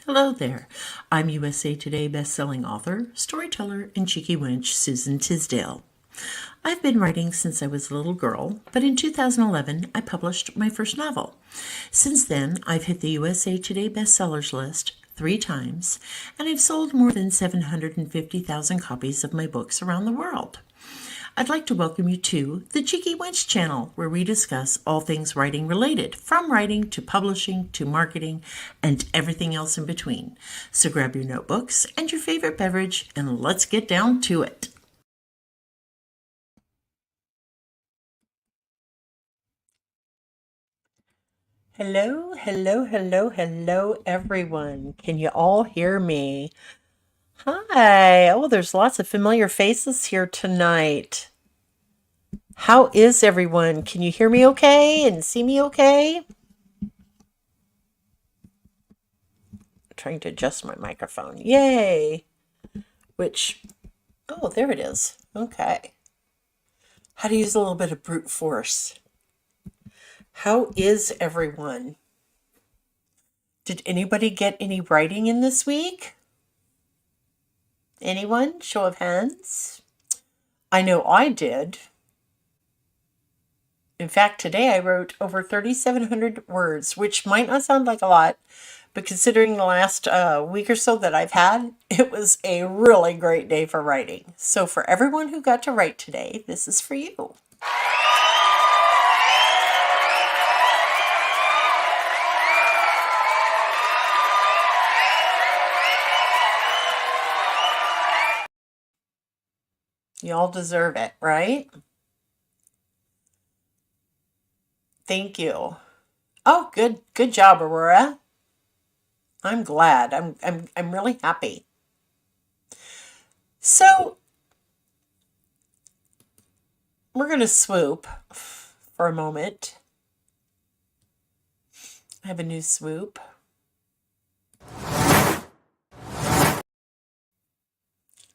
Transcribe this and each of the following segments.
Hello there. I'm USA Today bestselling author, storyteller, and cheeky wench Susan Tisdale. I've been writing since I was a little girl, but in 2011 I published my first novel. Since then, I've hit the USA Today bestsellers list 3 times, and I've sold more than 750,000 copies of my books around the world. I'd like to welcome you to the Cheeky Wench channel, where we discuss all things writing related, from writing to publishing to marketing and everything else in between. So grab your notebooks and your favorite beverage and let's get down to it. Hello, hello, hello, hello, everyone. Can you all hear me? Hi. Oh, there's lots of familiar faces here tonight. How is everyone? Can you hear me okay and see me okay? Trying to adjust my microphone. Yay! Which, oh, there it is. Okay. How to use a little bit of brute force. How is everyone? Did anybody get any writing in this week? Anyone? Show of hands. I know I did. In fact, today I wrote over 3,700 words, which might not sound like a lot, but considering the last week or so that I've had, it was a really great day for writing. So for everyone who got to write today, this is for you. You all deserve it, right? Thank you. Oh, good job, Aurora. I'm glad. I'm really happy. So we're gonna swoop for a moment. I have a new swoop.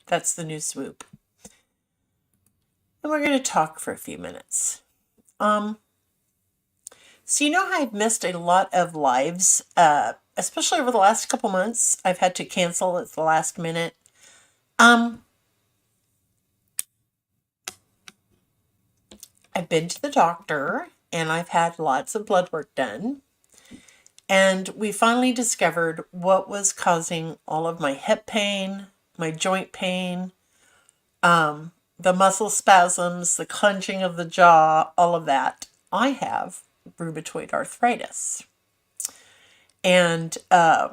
That's the new swoop. And we're gonna talk for a few minutes. So you know how I've missed a lot of lives, especially over the last couple months. I've had to cancel at the last minute. Um, I've been to the doctor and I've had lots of blood work done. And we finally discovered what was causing all of my hip pain, my joint pain, the muscle spasms, the clenching of the jaw, all of that. I have rheumatoid arthritis. And I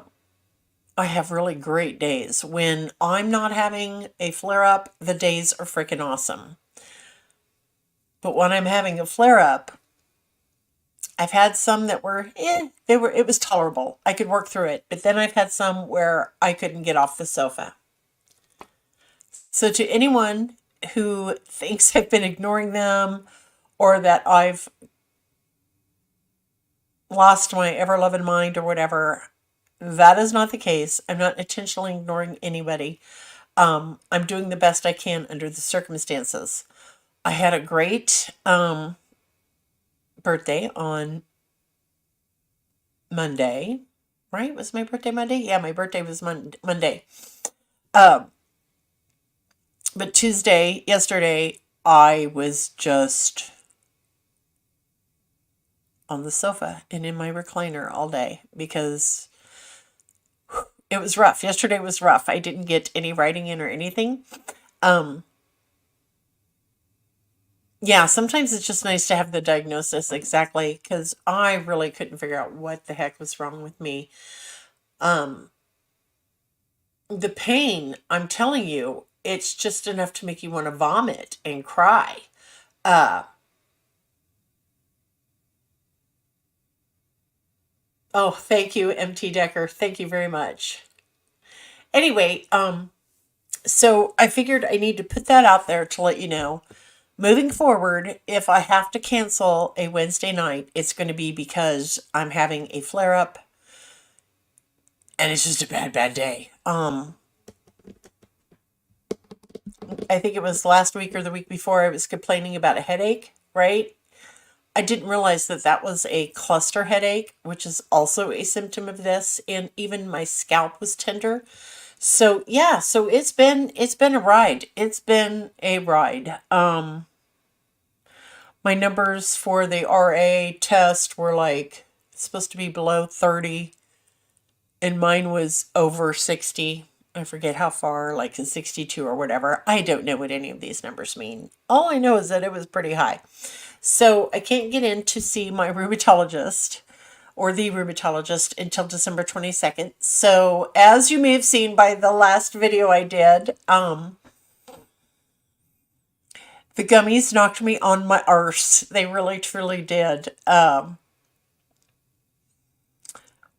have really great days. When I'm not having a flare up, the days are freaking awesome. But when I'm having a flare up, I've had some that were, it was tolerable. I could work through it. But then I've had some where I couldn't get off the sofa. So to anyone who thinks I've been ignoring them or that I've lost my ever-loving mind or whatever, that is not the case. I'm not intentionally ignoring anybody. I'm doing the best I can under the circumstances. I had a great birthday on Monday, right? Was my birthday Monday? Yeah, my birthday was Monday. But yesterday, I was just on the sofa and in my recliner all day because it was rough. Yesterday was rough. I didn't get any writing in or anything. Yeah, sometimes it's just nice to have the diagnosis exactly because I really couldn't figure out what the heck was wrong with me. Um, the pain, I'm telling you, it's just enough to make you want to vomit and cry. Uh, oh, thank you, MT Decker. Thank you very much. Anyway, so I figured I need to put that out there to let you know. Moving forward, if I have to cancel a Wednesday night, it's going to be because I'm having a flare up and it's just a bad day. I think it was last week or the week before I was complaining about a headache, right? I didn't realize that that was a cluster headache, which is also a symptom of this, and even my scalp was tender. So yeah, so it's been a ride. It's been a ride. My numbers for the RA test were like supposed to be below 30, and mine was over 60. I forget how far, like a 62 or whatever. I don't know what any of these numbers mean. All I know is that it was pretty high. So I can't get in to see my rheumatologist or the rheumatologist until December 22nd. So as you may have seen by the last video I did, the gummies knocked me on my arse. They really truly did.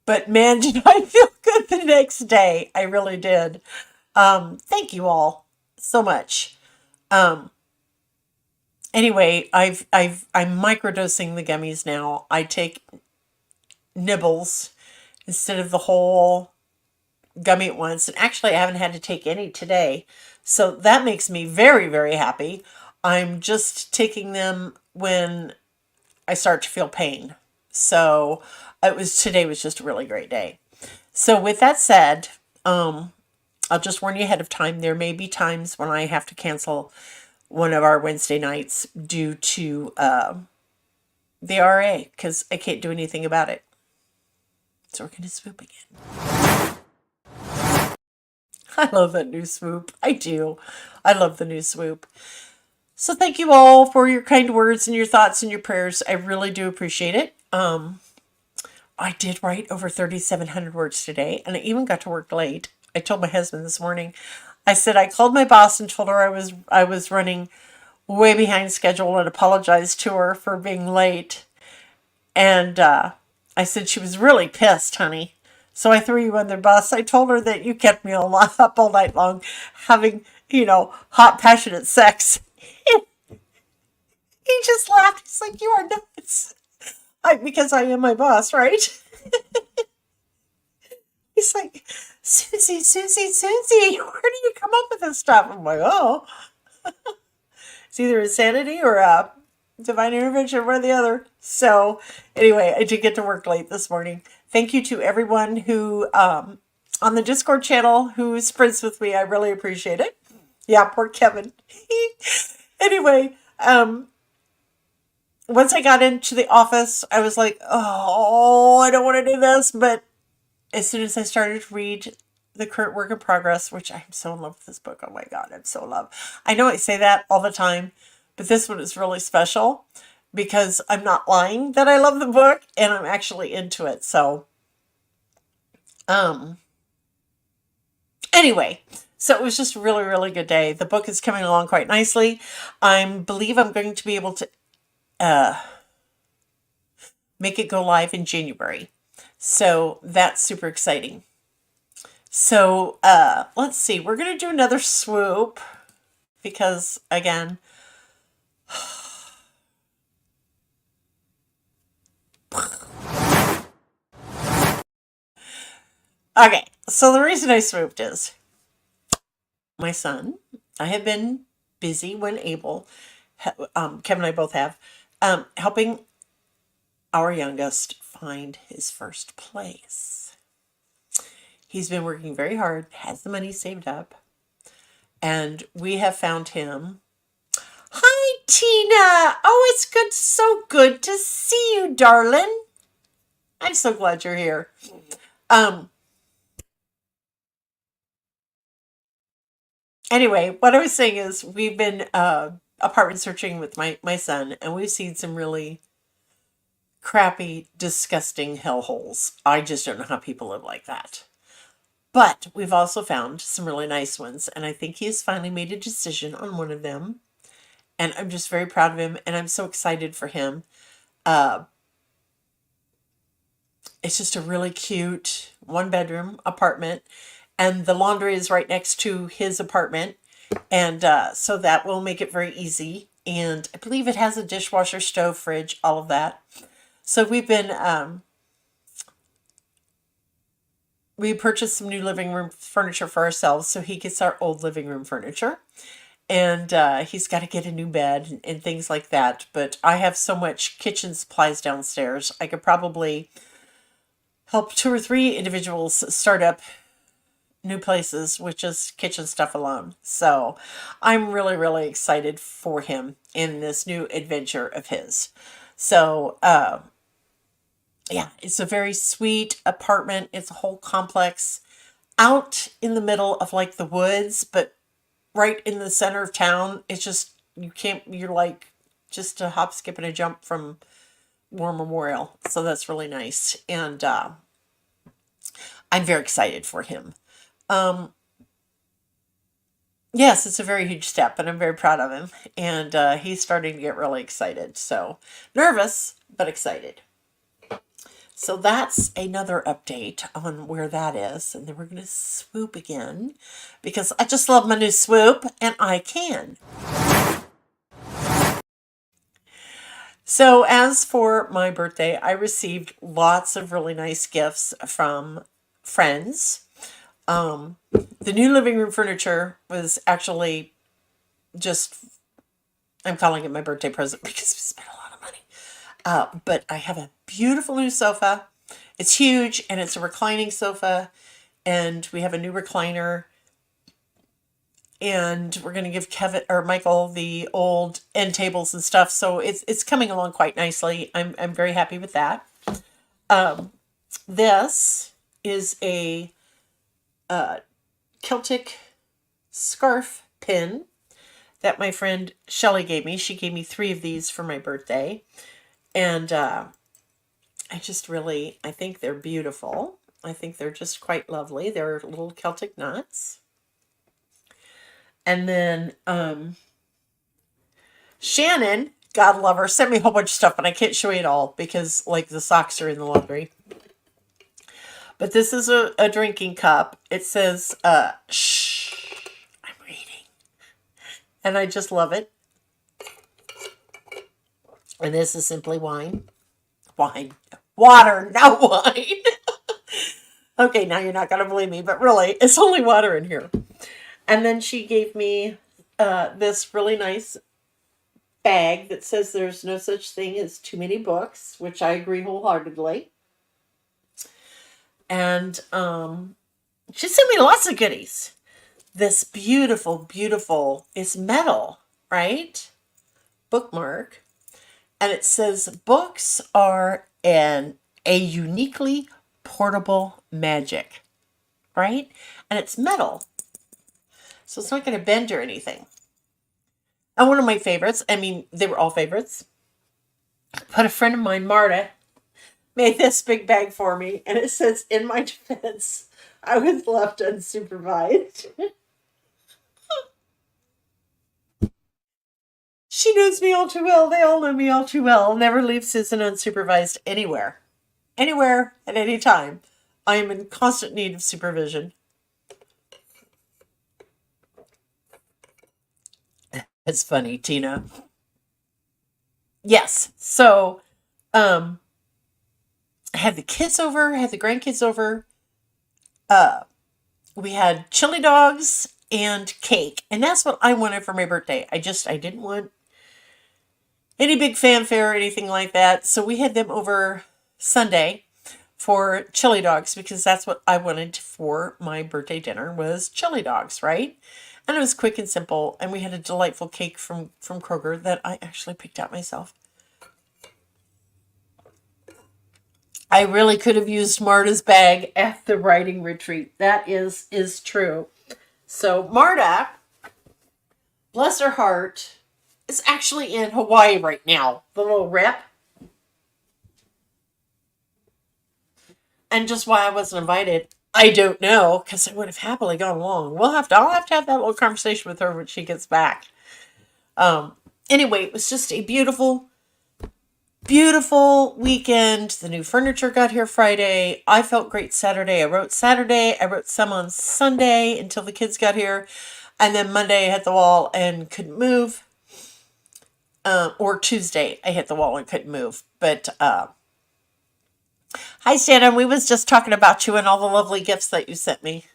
But man, did I feel good the next day. I really did. Thank you all so much. Anyway, I'm microdosing the gummies now. I take nibbles instead of the whole gummy at once. And actually, I haven't had to take any today. So that makes me very, very happy. I'm just taking them when I start to feel pain. So today was just a really great day. So with that said, I'll just warn you ahead of time. There may be times when I have to cancel one of our Wednesday nights due to the RA because I can't do anything about it. So we're going to swoop again. I love that new swoop. I do. I love the new swoop. So thank you all for your kind words and your thoughts and your prayers. I really do appreciate it. I did write over 3,700 words today, and I even got to work late. I told my husband this morning, I said I called my boss and told her I was running way behind schedule and apologized to her for being late. And I said she was really pissed, honey. So I threw you on the bus. I told her that you kept me up all night long having, hot, passionate sex. He just laughed. He's like, you are nuts. Because I am my boss, right? He's like, Susie, Susie, Susie, where do you come up with this stuff? I'm like, oh. It's either insanity or divine intervention, one or the other. So anyway, I did get to work late this morning. Thank you to everyone who, on the Discord channel, who sprints with me. I really appreciate it. Yeah, poor Kevin. Anyway, once I got into the office, I was like, oh, I don't want to do this. But as soon as I started to read the current work in progress, which I'm so in love with this book. Oh my God, I'm so in love. I know I say that all the time, but this one is really special because I'm not lying that I love the book and I'm actually into it. So, anyway, so it was just a really, really good day. The book is coming along quite nicely. I believe I'm going to be able to make it go live in January. So that's super exciting. So let's see. We're going to do another swoop because, again, okay, so the reason I swooped is my son. I have been busy when able. Kevin and I both have, helping our youngest find his first place. He's been working very hard, has the money saved up, and we have found him. Hi, Tina. Oh, it's good. So good to see you, darling. I'm so glad you're here. Anyway, what I was saying is we've been apartment searching with my son, and we've seen some really crappy, disgusting hellholes. I just don't know how people live like that. But we've also found some really nice ones, and I think he has finally made a decision on one of them. And I'm just very proud of him, and I'm so excited for him. It's just a really cute one-bedroom apartment, and the laundry is right next to his apartment, and so that will make it very easy. And I believe it has a dishwasher, stove, fridge, all of that. So we've been we purchased some new living room furniture for ourselves, so he gets our old living room furniture. and he's got to get a new bed and things like that. But I have so much kitchen supplies downstairs. I could probably help two or three individuals start up new places with just kitchen stuff alone. So I'm really, really excited for him in this new adventure of his. So, yeah, it's a very sweet apartment. It's a whole complex out in the middle of like the woods, but right in the center of town. It's just, you can't, you're like just a hop, skip, and a jump from War Memorial. So that's really nice. And I'm very excited for him. Um, yes, it's a very huge step, and I'm very proud of him. And he's starting to get really excited. So nervous, but excited. So that's another update on where that is. And then we're going to swoop again because I just love my new swoop and I can. So as for my birthday, I received lots of really nice gifts from friends. The new living room furniture was actually just, I'm calling it my birthday present because we spent a lot of money. But I have a beautiful new sofa. It's huge and it's a reclining sofa. And we have a new recliner. And we're going to give Kevin or Michael the old end tables and stuff. So it's coming along quite nicely. I'm very happy with that. This is a Celtic scarf pin that my friend Shelly gave me. She gave me 3 of these for my birthday. And I think they're beautiful. I think they're just quite lovely. They're little Celtic knots. And then Shannon, God love her, sent me a whole bunch of stuff, and I can't show you it all because like the socks are in the laundry. But this is a drinking cup. It says, shh, I'm reading. And I just love it. And this is simply wine. Wine. Water, not wine. Okay, now you're not going to believe me, but really, it's only water in here. And then she gave me this really nice bag that says there's no such thing as too many books, which I agree wholeheartedly. And she sent me lots of goodies. This beautiful, beautiful, it's metal, right? Bookmark. And it says books are a uniquely portable magic, right? And it's metal. So it's not going to bend or anything. And one of my favorites, I mean, they were all favorites, but a friend of mine, Marta, made this big bag for me. And it says, in my defense, I was left unsupervised. She knows me all too well. They all know me all too well. I'll never leave Susan unsupervised anywhere. Anywhere, at any time. I am in constant need of supervision. It's funny, Tina. Yes. So, I had the kids over, I had the grandkids over. We had chili dogs and cake. And that's what I wanted for my birthday. I didn't want any big fanfare or anything like that. So we had them over Sunday for chili dogs because that's what I wanted for my birthday dinner was chili dogs, right? And it was quick and simple. And we had a delightful cake from Kroger that I actually picked out myself. I really could have used Marta's bag at the writing retreat. That is true. So Marta, bless her heart, is actually in Hawaii right now. The little rep. And just why I wasn't invited, I don't know, because I would have happily gone along. I'll have to have that little conversation with her when she gets back. Anyway, it was just a beautiful, beautiful weekend. The new furniture got here Friday. I felt great Saturday. I wrote some on Sunday until the kids got here. And then Monday I hit the wall and couldn't move. Or Tuesday I hit the wall and couldn't move. But, hi, Shannon. We was just talking about you and all the lovely gifts that you sent me.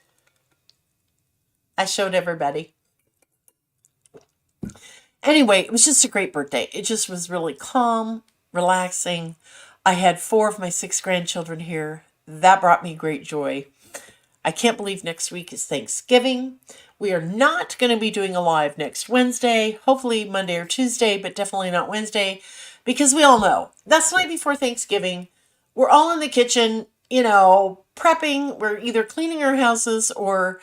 I showed everybody. Anyway, it was just a great birthday. It just was really calm, relaxing. I had 4 of my 6 grandchildren here. That brought me great joy. I can't believe next week is Thanksgiving. We are not going to be doing a live next Wednesday, hopefully Monday or Tuesday, but definitely not Wednesday, because we all know that's the night before Thanksgiving. We're all in the kitchen, prepping. We're either cleaning our houses or,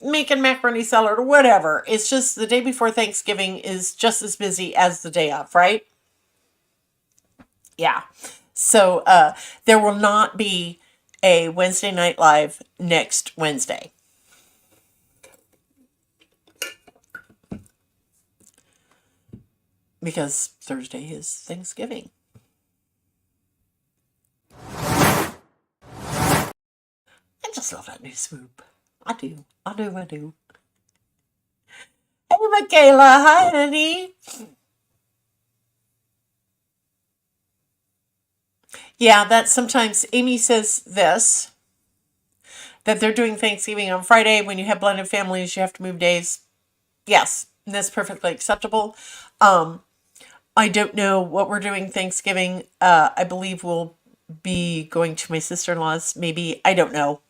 making macaroni salad or whatever. It's just the day before Thanksgiving is just as busy as the day of, right? Yeah. So there will not be a Wednesday night live next Wednesday. Because Thursday is Thanksgiving. I just love that new swoop. I do. I do. I do. Hey, Michaela. Hi, honey. Yeah, that sometimes Amy says this, that they're doing Thanksgiving on Friday. When you have blended families, you have to move days. Yes, that's perfectly acceptable. I don't know what we're doing Thanksgiving. I believe we'll be going to my sister-in-law's. Maybe, I don't know.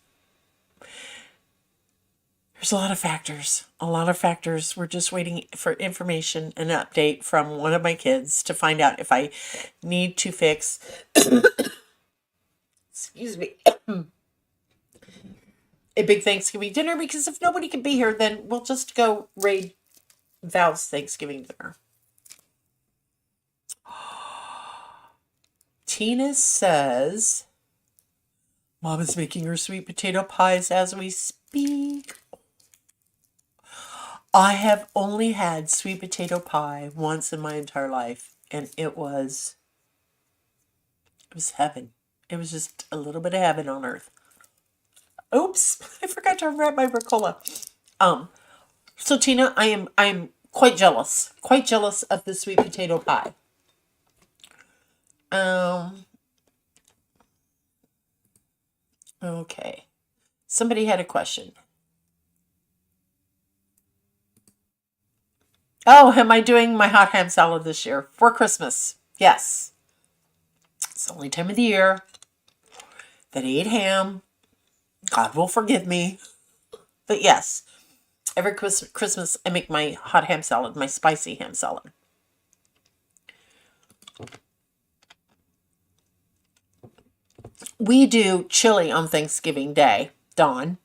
There's a lot of factors. A lot of factors. We're just waiting for information and an update from one of my kids to find out if I need to fix, excuse me, a big Thanksgiving dinner, because if nobody can be here, then we'll just go raid Val's Thanksgiving dinner. Tina says, Mom is making her sweet potato pies as we speak. I have only had sweet potato pie once in my entire life, and it was heaven. It was just a little bit of heaven on earth. Oops, I forgot to wrap my Ricola. So Tina, I'm quite jealous of the sweet potato pie. Okay. Somebody had a question. Oh, am I doing my hot ham salad this year for Christmas? Yes. It's the only time of the year that I eat ham. God will forgive me. But yes, every Christmas I make my hot ham salad, my spicy ham salad. We do chili on Thanksgiving Day, Dawn.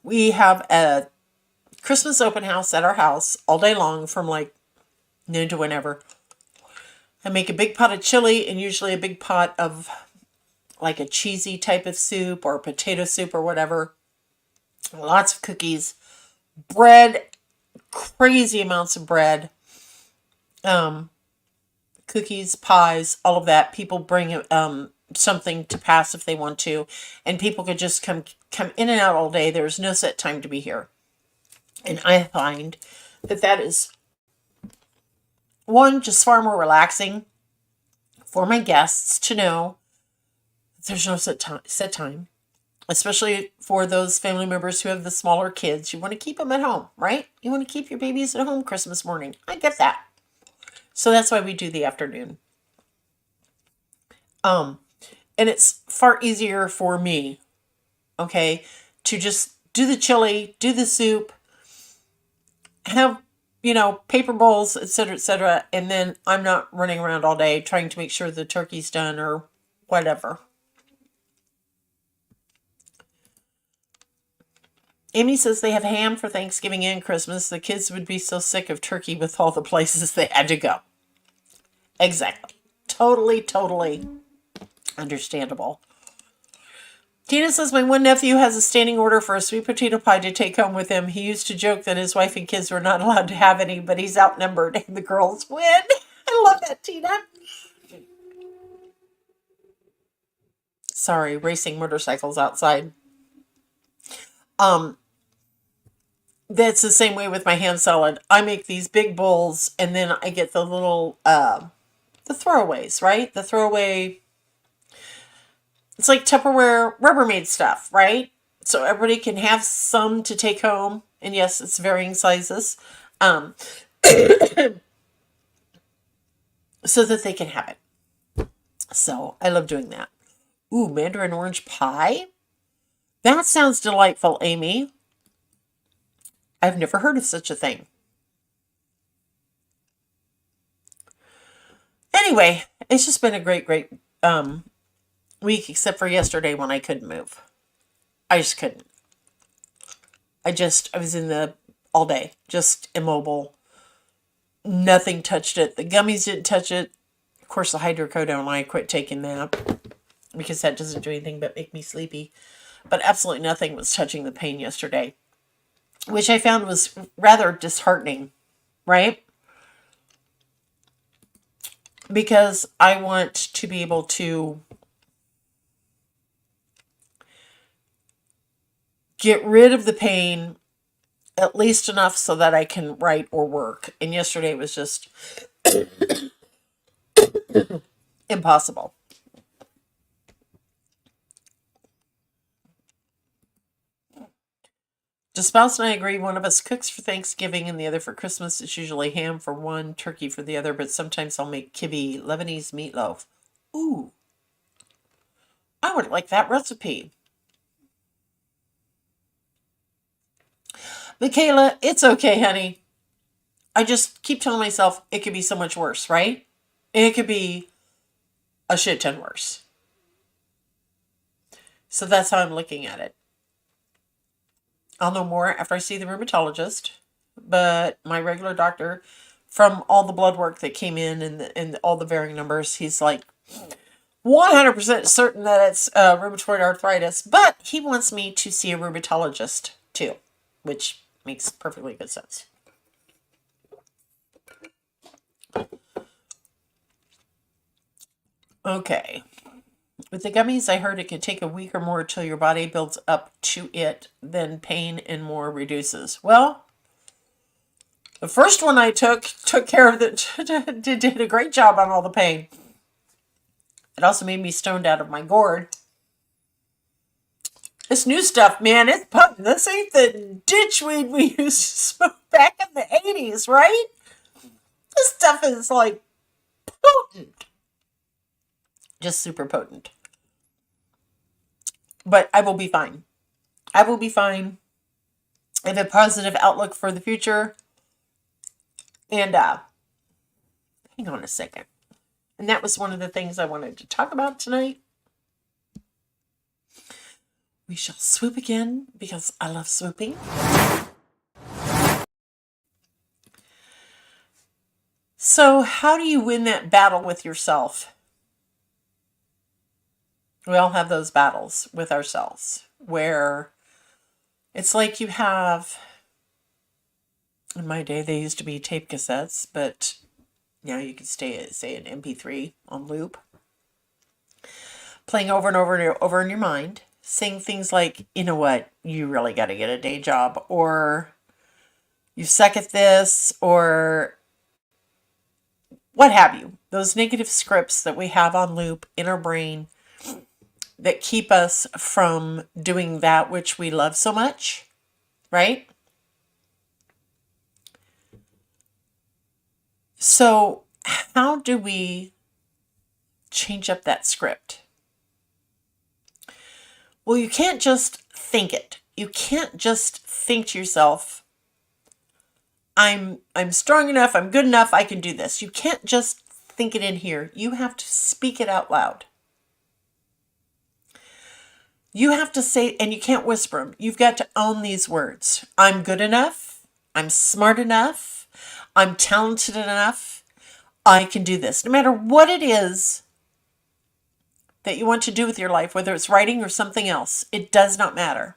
We have a Christmas open house at our house all day long from like noon to whenever. I make a big pot of chili and usually a big pot of like a cheesy type of soup or potato soup or whatever. Lots of cookies, bread, crazy amounts of bread, cookies, pies, all of that. People bring something to pass if they want to, and people could just come in and out all day. There's no set time to be here. And I find that is, one, just far more relaxing for my guests to know there's no set time, especially for those family members who have the smaller kids. You want to keep them at home, right? You want to keep your babies at home Christmas morning. I get that. So that's why we do the afternoon. And it's far easier for me, okay, to just do the chili, do the soup, have, paper bowls, etc., and then I'm not running around all day trying to make sure the turkey's done or whatever. Amy says they have ham for Thanksgiving and Christmas. The kids would be so sick of turkey with all the places they had to go. Exactly. Totally understandable. Tina says, my one nephew has a standing order for a sweet potato pie to take home with him. He used to joke that his wife and kids were not allowed to have any, but he's outnumbered and the girls win. I love that, Tina. Sorry, racing motorcycles outside. That's the same way with my ham salad. I make these big bowls and then I get the little, the throwaways, right? The throwaway, it's like Tupperware Rubbermaid stuff, right? So everybody can have some to take home. And yes, it's varying sizes. um, so that they can have it. So I love doing that. Ooh, mandarin orange pie? That sounds delightful, Amy. I've never heard of such a thing. Anyway, it's just been a great week, except for yesterday when I couldn't move. I just couldn't. I was in the all day, just immobile. Nothing touched it. The gummies didn't touch it. Of course, the hydrocodone, I quit taking that because that doesn't do anything but make me sleepy. But absolutely nothing was touching the pain yesterday, which I found was rather disheartening, right? Because I want to be able to get rid of the pain at least enough so that I can write or work. And yesterday was just impossible. Does spouse and I agree one of us cooks for Thanksgiving and the other for Christmas? It's usually ham for one, turkey for the other, but sometimes I'll make kibbeh, Lebanese meatloaf. Ooh, I would like that recipe. Michaela, it's okay, honey. I just keep telling myself it could be so much worse, right? It could be a shit ton worse. So that's how I'm looking at it. I'll know more after I see the rheumatologist, but my regular doctor, from all the blood work that came in and all the varying numbers, he's like 100% certain that it's rheumatoid arthritis, but he wants me to see a rheumatologist too, which makes perfectly good sense. Okay. With the gummies, I heard it could take a week or more till your body builds up to it, then pain and more reduces. Well, the first one I took care of it, did a great job on all the pain. It also made me stoned out of my gourd. This new stuff, man, it's potent. This ain't the ditchweed we used to smoke back in the 80s, right? This stuff is like potent. Just super potent. But I will be fine. I will be fine. I have a positive outlook for the future. And hang on a second. And that was one of the things I wanted to talk about tonight. We shall swoop again because I love swooping. So, how do you win that battle with yourself? We all have those battles with ourselves where it's like you have, in my day, they used to be tape cassettes, but now you can say an MP3 on loop, playing over and over and over in your mind, saying things like, you know what, you really got to get a day job, or you suck at this, or what have you. Those negative scripts that we have on loop in our brain that keep us from doing that which we love so much, right? So, how do we change up that script? Well, you can't just think it. You can't just think to yourself, I'm strong enough, I'm good enough, I can do this. You can't just think it in here. You have to speak it out loud. You have to say, and you can't whisper them. You've got to own these words. I'm good enough. I'm smart enough. I'm talented enough. I can do this. No matter what it is that you want to do with your life, whether it's writing or something else, it does not matter.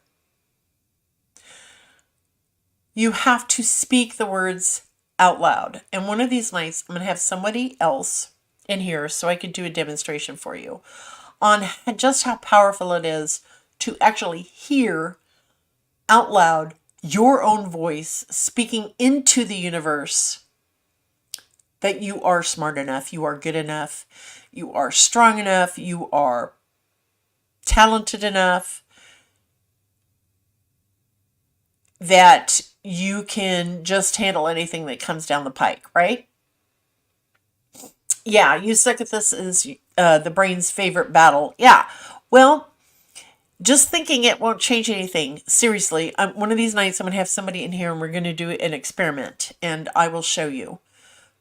You have to speak the words out loud. And one of these nights, I'm going to have somebody else in here so I can do a demonstration for you on just how powerful it is to actually hear out loud your own voice speaking into the universe that you are smart enough, you are good enough, you are strong enough, you are talented enough, that you can just handle anything that comes down the pike, right? Yeah, you suck at this is the brain's favorite battle. Yeah. Well, just thinking it won't change anything. Seriously, one of these nights I'm going to have somebody in here and we're going to do an experiment and I will show you,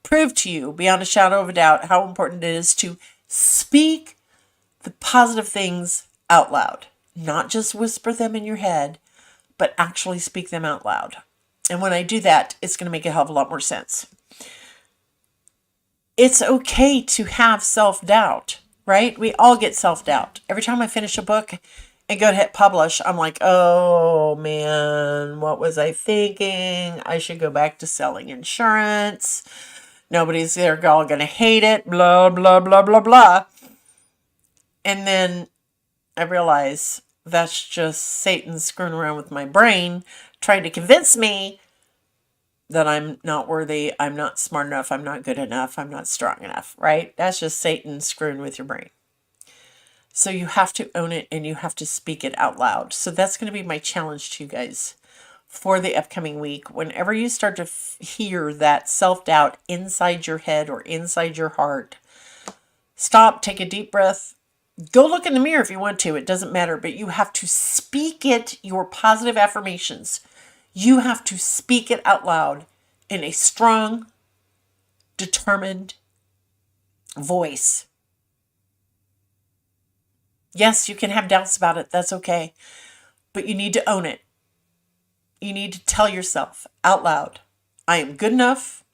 prove to you beyond a shadow of a doubt how important it is to speak the positive things out loud. Not just whisper them in your head, but actually speak them out loud. And when I do that, it's going to make a hell of a lot more sense. It's okay to have self-doubt, right? We all get self-doubt. Every time I finish a book and go to hit publish, I'm like, oh man, what was I thinking? I should go back to selling insurance. They're all going to hate it, blah, blah, blah, blah, blah. And then I realize that's just Satan screwing around with my brain, trying to convince me that I'm not worthy, I'm not smart enough, I'm not good enough, I'm not strong enough, right? That's just Satan screwing with your brain. So you have to own it and you have to speak it out loud. So that's going to be my challenge to you guys for the upcoming week. Whenever you start to hear that self-doubt inside your head or inside your heart, stop, take a deep breath, go look in the mirror if you want to. It doesn't matter, but you have to speak it, your positive affirmations. You have to speak it out loud in a strong, determined voice. Yes, you can have doubts about it. That's okay. But you need to own it. You need to tell yourself out loud, I am good enough.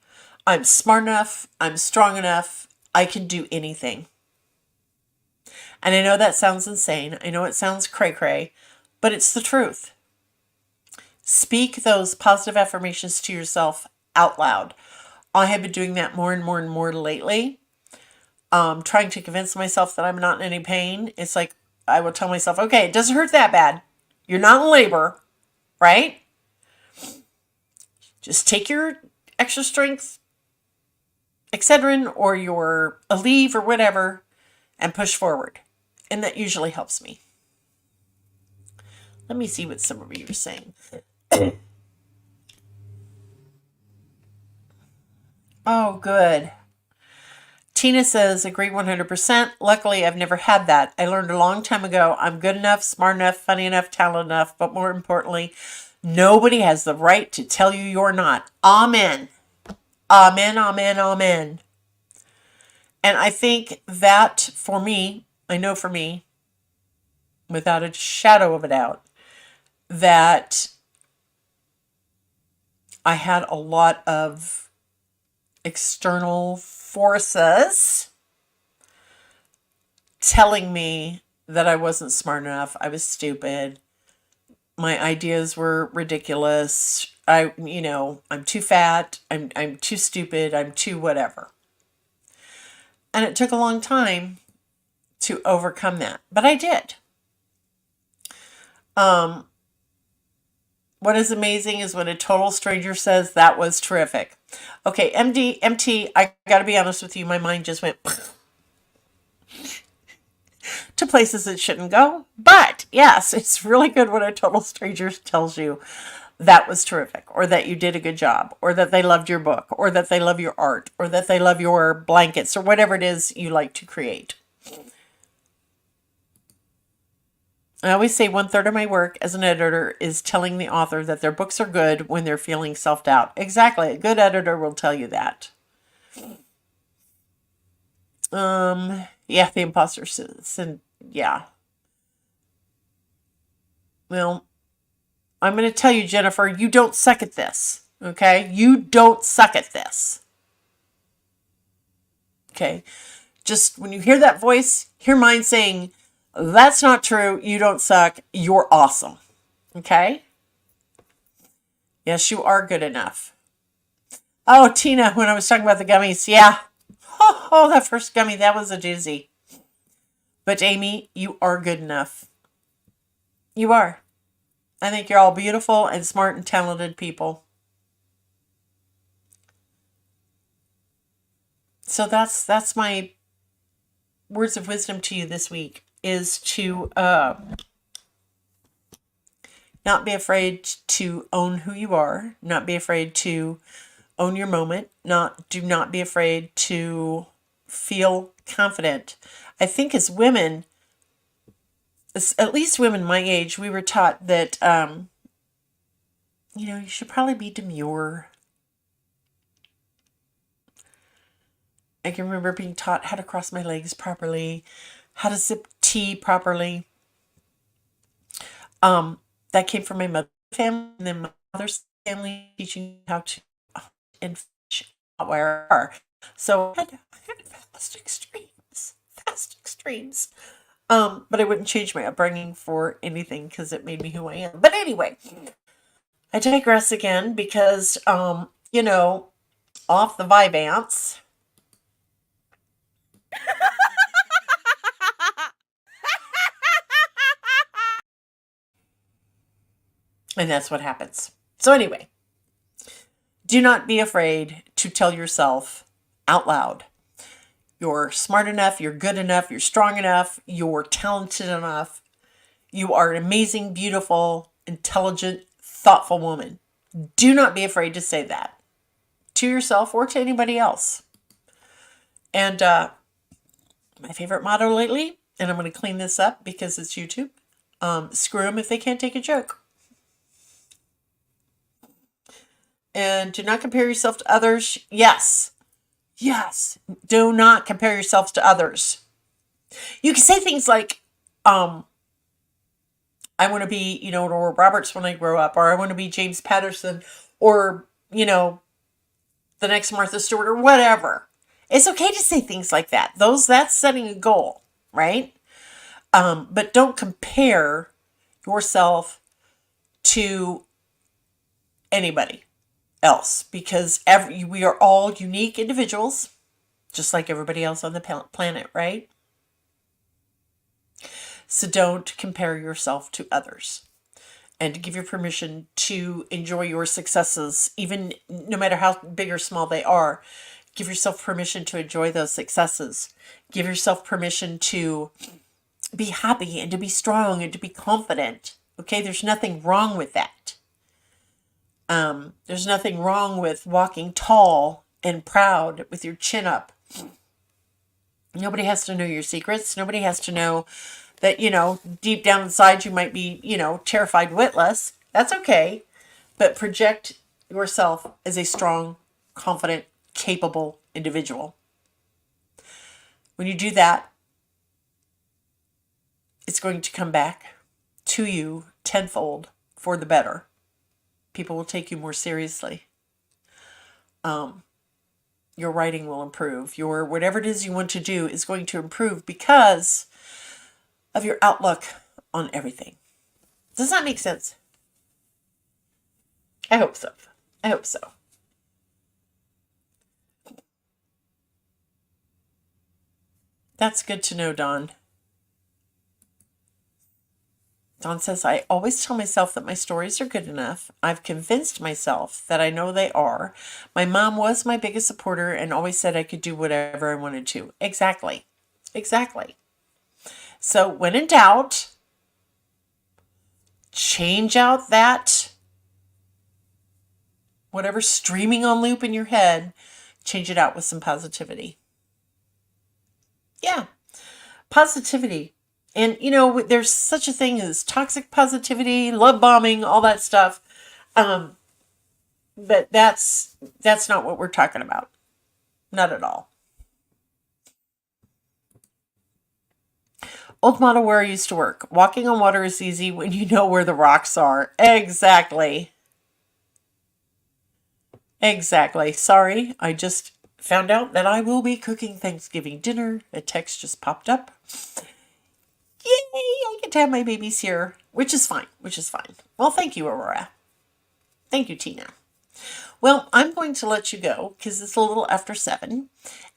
I'm smart enough. I'm strong enough. I can do anything. And I know that sounds insane. I know it sounds cray-cray, but it's the truth. Speak those positive affirmations to yourself out loud. I have been doing that more and more and more lately. Trying to convince myself that I'm not in any pain. It's like I will tell myself, okay, it doesn't hurt that bad. You're not in labor, right? Just take your extra strength Excedrin or your Aleve or whatever and push forward. And that usually helps me. Let me see what some of you are saying. Oh, good. Tina says, agree 100%. Luckily, I've never had that. I learned a long time ago, I'm good enough, smart enough, funny enough, talented enough, but more importantly, nobody has the right to tell you you're not. Amen. Amen, amen, amen. And I think that for me, I know for me, without a shadow of a doubt, that I had a lot of external forces telling me that I wasn't smart enough, I was stupid, my ideas were ridiculous, I'm too fat, I'm too stupid, I'm too whatever. And it took a long time to overcome that, but I did. What is amazing is when a total stranger says that was terrific. Okay, MT, I gotta be honest with you, my mind just went to places it shouldn't go. But yes, it's really good when a total stranger tells you that was terrific, or that you did a good job, or that they loved your book, or that they love your art, or that they love your blankets, or whatever it is you like to create. I always say 1/3 of my work as an editor is telling the author that their books are good when they're feeling self-doubt. Exactly. A good editor will tell you that. Yeah, the imposter says, yeah. Well, I'm going to tell you, Jennifer, you don't suck at this. Okay? You don't suck at this. Okay? Just when you hear that voice, hear mine saying, that's not true. You don't suck. You're awesome. Okay? Yes, you are good enough. Oh, Tina, when I was talking about the gummies, yeah. Oh, that first gummy, that was a doozy. But Amy, you are good enough. You are. I think you're all beautiful and smart and talented people. So that's my words of wisdom to you this week, is to Not be afraid to own who you are. Not be afraid to own your moment. Do not be afraid to feel confident. I think as women, at least women my age, we were taught that you should probably be demure. I can remember being taught how to cross my legs properly, how to sip tea properly. That came from my mother's family, and then my mother's family teaching how to and fish where I are. So I had fast extremes, fast extremes. But I wouldn't change my upbringing for anything because it made me who I am. But anyway, I digress again because off the Vivance. And that's what happens. So anyway, do not be afraid to tell yourself out loud. You're smart enough, you're good enough, you're strong enough, you're talented enough. You are an amazing, beautiful, intelligent, thoughtful woman. Do not be afraid to say that to yourself or to anybody else. And my favorite motto lately, and I'm going to clean this up because it's YouTube, screw them if they can't take a joke. And do not compare yourself to others. Yes. Do not compare yourselves to others. You can say things like, I want to be, Nora Roberts when I grow up, or I want to be James Patterson, or, the next Martha Stewart, or whatever. It's okay to say things like that. That's setting a goal, right? But don't compare yourself to anybody else, because we are all unique individuals, just like everybody else on the planet, right? So don't compare yourself to others, and give your permission to enjoy your successes, even no matter how big or small they are. Give yourself permission to enjoy those successes. Give yourself permission to be happy and to be strong and to be confident. Okay, there's nothing wrong with that. There's nothing wrong with walking tall and proud with your chin up. Nobody has to know your secrets. Nobody has to know that, deep down inside you might be, terrified witless. That's okay. But project yourself as a strong, confident, capable individual. When you do that, it's going to come back to you tenfold for the better. People will take you more seriously. Your writing will improve. Your whatever it is you want to do is going to improve because of your outlook on everything. Does that make sense? I hope so. That's good to know, Dawn. Dawn says, I always tell myself that my stories are good enough. I've convinced myself that I know they are. My mom was my biggest supporter and always said I could do whatever I wanted to. Exactly. So when in doubt, change out that whatever's streaming on loop in your head, change it out with some positivity. Yeah, positivity. And, there's such a thing as toxic positivity, love bombing, all that stuff. But that's not what we're talking about. Not at all. Old model where I used to work. Walking on water is easy when you know where the rocks are. Exactly. Sorry, I just found out that I will be cooking Thanksgiving dinner. A text just popped up. Yay, I get to have my babies here, which is fine. Well, thank you, Aurora. Thank you, Tina. Well, I'm going to let you go because it's a little after 7.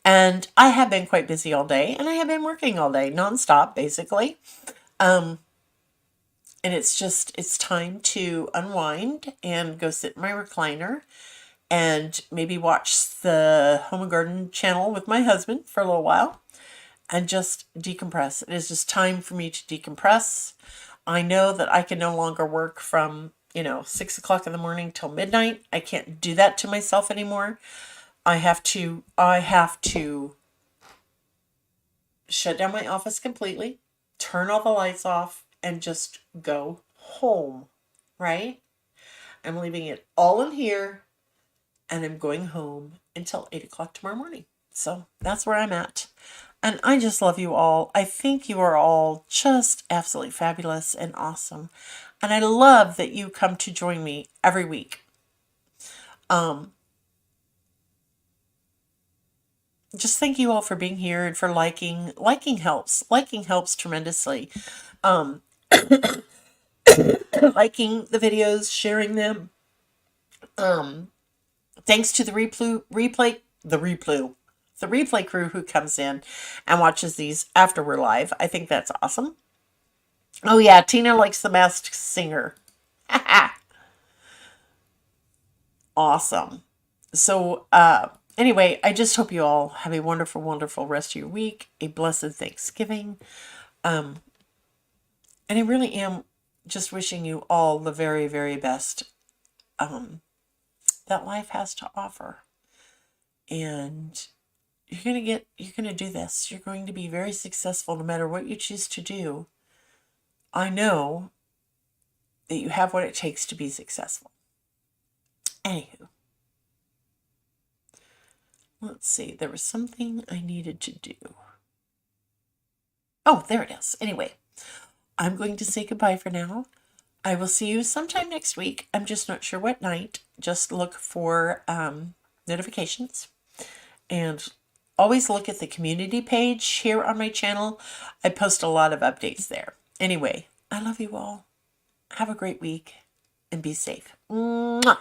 And I have been quite busy all day, and I have been working all day, nonstop, basically. And it's time to unwind and go sit in my recliner and maybe watch the Home and Garden channel with my husband for a little while and just decompress. It is just time for me to decompress. I know that I can no longer work from, 6 o'clock in the morning till midnight. I can't do that to myself anymore. I have to shut down my office completely, turn all the lights off, and just go home, right? I'm leaving it all in here, and I'm going home until 8 o'clock tomorrow morning. So that's where I'm at. And I just love you all. I think you are all just absolutely fabulous and awesome. And I love that you come to join me every week. Just thank you all for being here and for liking. Liking helps. Liking helps tremendously. Um, liking the videos, sharing them. Thanks to the replay crew who comes in and watches these after we're live. I think that's awesome. Oh yeah, Tina likes the Masked Singer. Awesome. So anyway, I just hope you all have a wonderful, wonderful rest of your week, a blessed Thanksgiving. And I really am just wishing you all the very, very best that life has to offer. And you're gonna do this. You're going to be very successful no matter what you choose to do. I know that you have what it takes to be successful. Anywho, let's see. There was something I needed to do. Oh, there it is. Anyway, I'm going to say goodbye for now. I will see you sometime next week. I'm just not sure what night. Just look for notifications. And always look at the community page here on my channel. I post a lot of updates there. Anyway, I love you all. Have a great week and be safe. Mwah!